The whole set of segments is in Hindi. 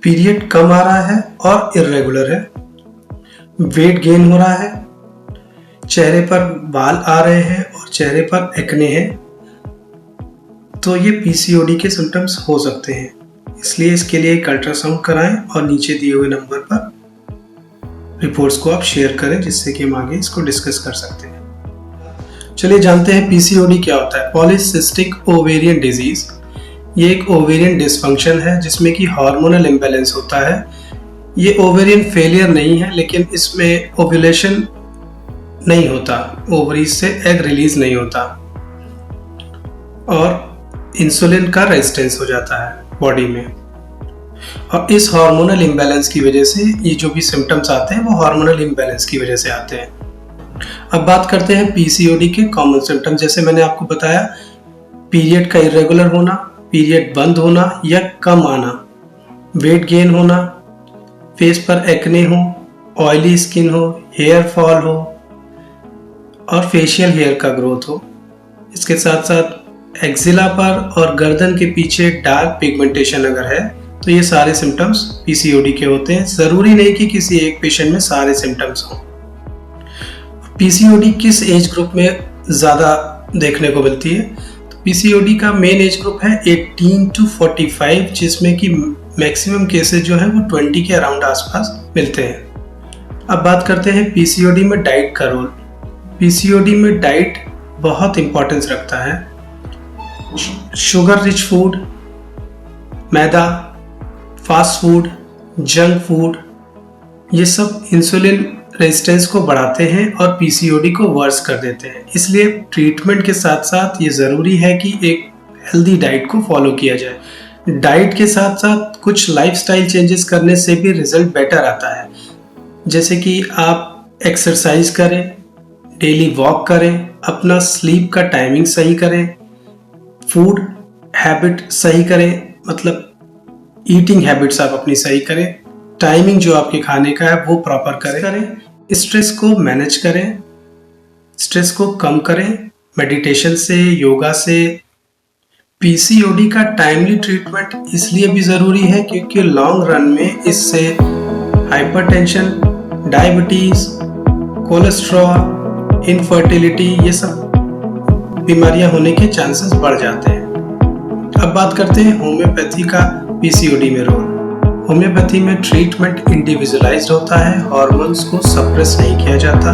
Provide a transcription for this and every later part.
पीरियड कम आ रहा है और इर्रेगुलर है, वेट गेन हो रहा है, चेहरे पर बाल आ रहे हैं और चेहरे पर एक्ने है, तो ये पीसीओडी के सिम्टम्स हो सकते हैं। इसलिए इसके लिए एक अल्ट्रासाउंड कराएं और नीचे दिए हुए नंबर पर रिपोर्ट्स को आप शेयर करें, जिससे कि हम आगे इसको डिस्कस कर सकते हैं। चलिए जानते हैं पीसीओडी क्या होता है। पॉलीसिस्टिक ओवेरियन डिजीज, ये एक ओवेरियन डिसफंक्शन है जिसमें कि हार्मोनल इम्बैलेंस होता है। ये ओवेरियन फेलियर नहीं है, लेकिन इसमें ओव्यूलेशन नहीं होता, ओवरीज से एग रिलीज नहीं होता और इंसुलिन का रेजिस्टेंस हो जाता है बॉडी में। और इस हार्मोनल इम्बैलेंस की वजह से ये जो भी सिम्टम्स आते हैं वो हार्मोनल इम्बैलेंस की वजह से आते हैं। अब बात करते हैं पीसीओडी के कॉमन सिम्टम्स। जैसे मैंने आपको बताया, पीरियड का इरेगुलर होना, पीरियड बंद होना या कम आना, वेट गेन होना, फेस पर एक्ने हो, ऑयली स्किन हो, हेयर फॉल हो और फेशियल हेयर का ग्रोथ हो। इसके साथ साथ एक्जिला पर और गर्दन के पीछे डार्क पिगमेंटेशन अगर है, तो ये सारे सिम्टम्स पीसीओडी के होते हैं। ज़रूरी नहीं कि किसी एक पेशेंट में सारे सिम्टम्स हों। पीसीओडी किस एज ग्रुप में ज़्यादा देखने को मिलती है? तो पीसीओडी का मेन एज ग्रुप है 18 to 45, जिसमें कि मैक्सिमम केसेस जो है वो 20 के अराउंड आसपास मिलते हैं। अब बात करते हैं पीसीओडी में डाइट का रोल। पीसीओडी में डाइट बहुत इंपॉर्टेंस रखता है। शुगर रिच फूड, मैदा, फास्ट फूड, जंक फूड, ये सब इंसुलिन रेजिस्टेंस को बढ़ाते हैं और पीसीओडी को वर्स कर देते हैं। इसलिए ट्रीटमेंट के साथ साथ ये ज़रूरी है कि एक हेल्दी डाइट को फॉलो किया जाए। डाइट के साथ साथ कुछ लाइफस्टाइल चेंजेस करने से भी रिजल्ट बेटर आता है। जैसे कि आप एक्सरसाइज करें, डेली वॉक करें, अपना स्लीप का टाइमिंग सही करें, फूड हैबिट सही करें, मतलब ईटिंग हैबिट्स आप अपनी सही करें, टाइमिंग जो आपके खाने का है वो प्रॉपर करें, स्ट्रेस को मैनेज करें, स्ट्रेस को कम करें मेडिटेशन से, योगा से। पीसीओडी का टाइमली ट्रीटमेंट इसलिए भी ज़रूरी है क्योंकि लॉन्ग रन में इससे हाइपरटेंशन, डायबिटीज़, कोलेस्ट्रॉल, इनफर्टिलिटी, ये सब बीमारियां होने के चांसेस बढ़ जाते हैं। अब बात करते हैं होम्योपैथी का पीसीओडी में रोल। होम्योपैथी में ट्रीटमेंट इंडिविजुअलाइज्ड होता है, हार्मोन्स को सप्रेस नहीं किया जाता।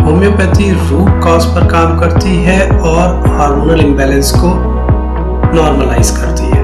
होम्योपैथी रूट कॉज पर काम करती है और हार्मोनल इम्बैलेंस को नॉर्मलाइज करती है।